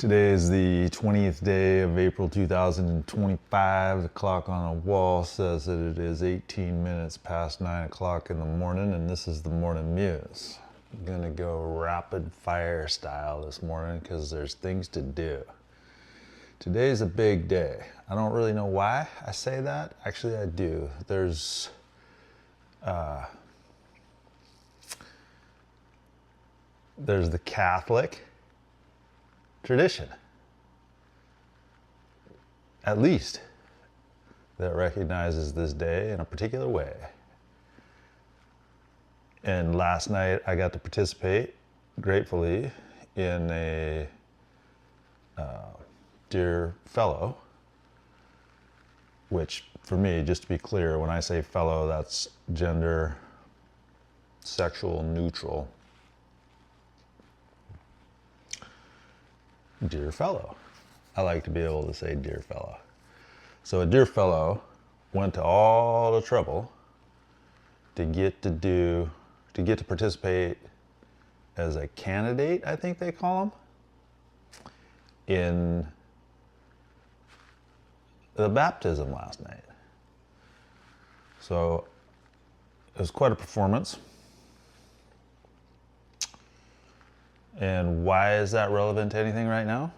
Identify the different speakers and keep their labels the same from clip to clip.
Speaker 1: Today is the 20th day of April 2025. The clock on the wall says that it is 18 minutes past 9 o'clock in the morning, and this is the Morning Muse. I'm gonna go rapid fire style this morning because there's things to do. Today's a big day. I don't really know why I say that. Actually, I do. There's the Catholic tradition, at least, that recognizes this day in a particular way. And last night I got to participate, gratefully, in a dear fellow, which for me, just to be clear, when I say fellow, that's gender, sexual neutral. Dear fellow. I like to be able to say dear fellow. So a dear fellow went to all the trouble to get to participate as a candidate, I think they call them, in the baptism last night. So it was quite a performance. And why is that relevant to anything right now?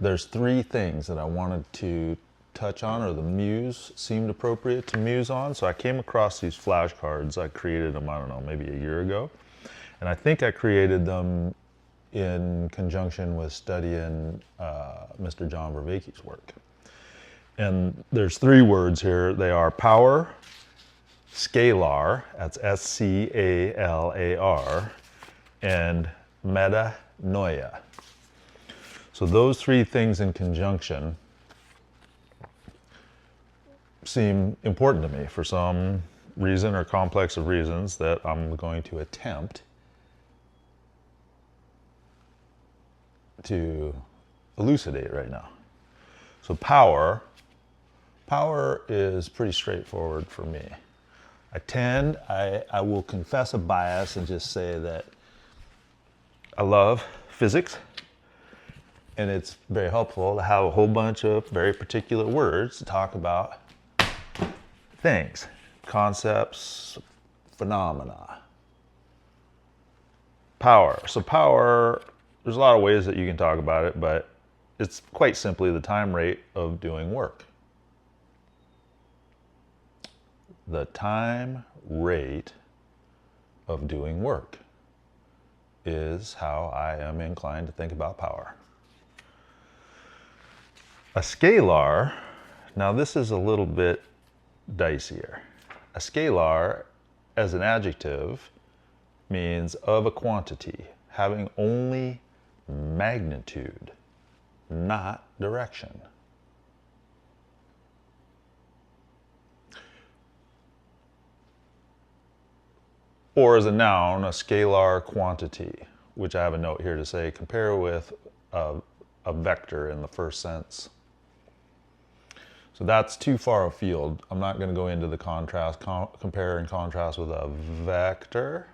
Speaker 1: There's three things that I wanted to touch on, or the muse seemed appropriate to muse on. So I came across these flashcards. I created them, I don't know, maybe a year ago. And I think I created them in conjunction with studying Mr. John Vervaeke's work. And there's three words here. They are power, scalar, that's S-C-A-L-A-R, and metanoia. So those three things in conjunction seem important to me for some reason or complex of reasons that I'm going to attempt to elucidate right now. So power is pretty straightforward for me. I will confess a bias and just say that I love physics, and it's very helpful to have a whole bunch of very particular words to talk about things, concepts, phenomena. Power. So power, there's a lot of ways that you can talk about it, but it's quite simply the time rate of doing work. The time rate of doing work is how I am inclined to think about power. A scalar, now this is a little bit dicier. A scalar, as an adjective, means of a quantity, having only magnitude, not direction. Or as a noun, a scalar quantity, which I have a note here to say, compare with a vector in the first sense. So that's too far afield. I'm not going to go into the contrast, compare and contrast with a vector.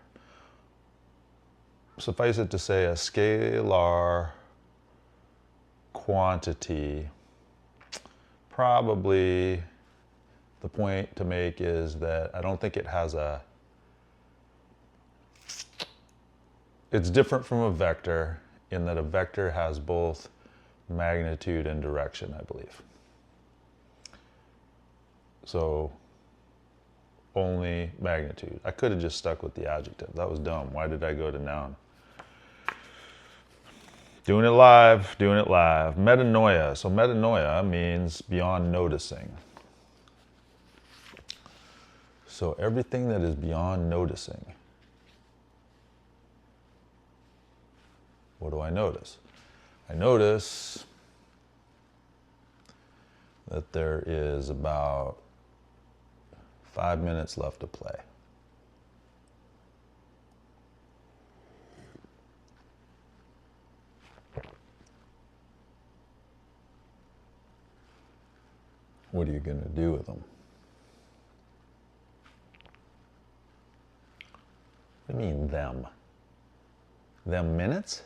Speaker 1: Suffice it to say a scalar quantity. Probably the point to make is that I don't think it has it's different from a vector in that a vector has both magnitude and direction, I believe. So only magnitude. I could have just stuck with the adjective. That was dumb. Why did I go to noun? Doing it live, doing it live. Metanoia. So metanoia means beyond noticing. So everything that is beyond noticing. What do I notice? I notice that there is about 5 minutes left to play. What are you going to do with them? What do you mean them? Them minutes?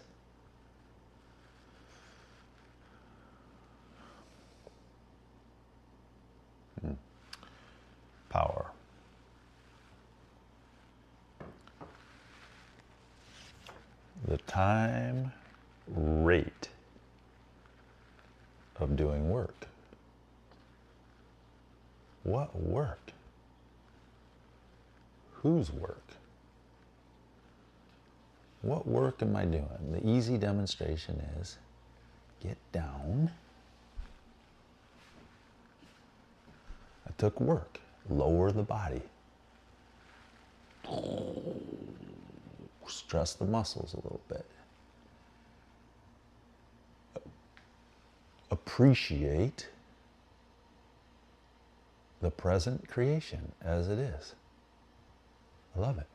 Speaker 1: time rate of doing work. What work? Whose work? What work am I doing? The easy demonstration is get down. I took work. Lower the body. Stress the muscles a little bit. Appreciate the present creation as it is. I love it.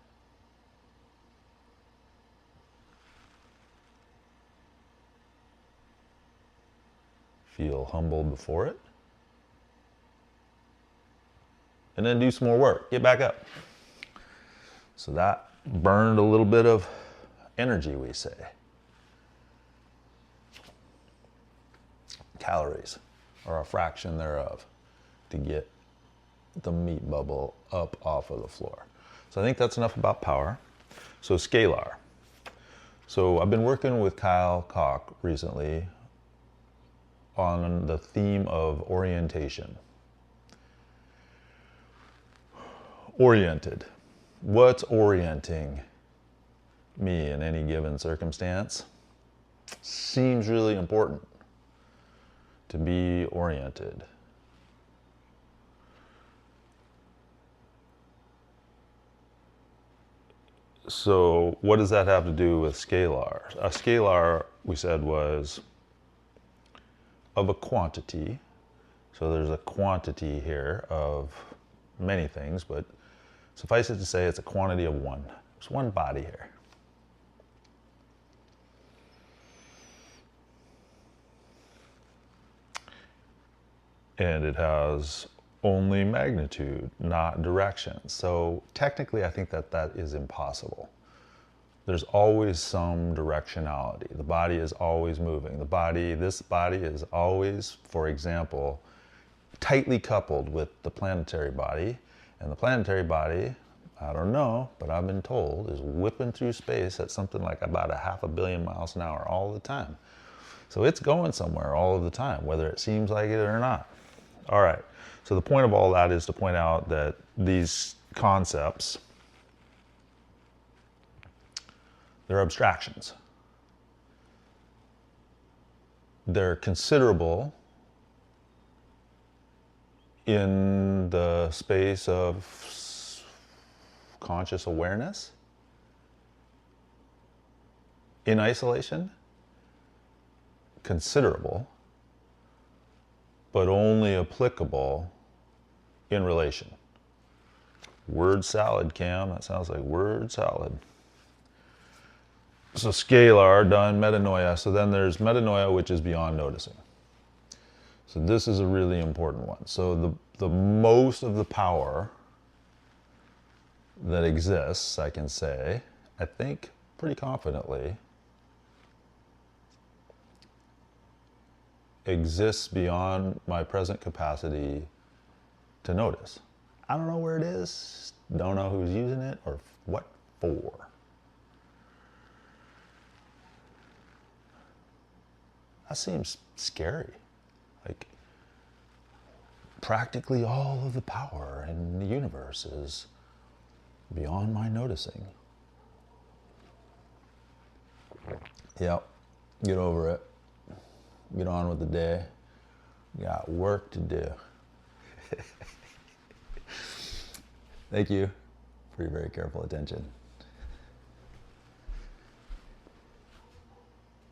Speaker 1: Feel humble before it. And then do some more work. Get back up. So that burned a little bit of energy, we say. Calories, or a fraction thereof, to get the meat bubble up off of the floor. So I think that's enough about power. So scalar. So I've been working with Kyle Koch recently on the theme of orientation. Oriented. What's orienting me in any given circumstance? Seems really important to be oriented. So what does that have to do with scalar? A scalar, we said, was of a quantity. So there's a quantity here of many things, but suffice it to say it's a quantity of one. There's one body here. And it has only magnitude, not direction. So technically, I think that that is impossible. There's always some directionality. The body is always moving. This body is always, for example, tightly coupled with the planetary body. And the planetary body, I don't know, but I've been told, is whipping through space at something like about 500 million miles an hour all the time. So it's going somewhere all of the time, whether it seems like it or not. All right, so the point of all that is to point out that these concepts, they're abstractions. They're considerable in the space of conscious awareness. In isolation, considerable, but only applicable in relation. Word salad, Cam. That sounds like word salad. So scalar, done, metanoia. So then there's metanoia, which is beyond noticing. So this is a really important one. So the most of the power that exists, I can say, I think pretty confidently, exists beyond my present capacity to notice. I don't know where it is, don't know who's using it or what for. That seems scary. Like, practically all of the power in the universe is beyond my noticing. Yep, get over it. Get on with the day. Got work to do. Thank you for your very careful attention.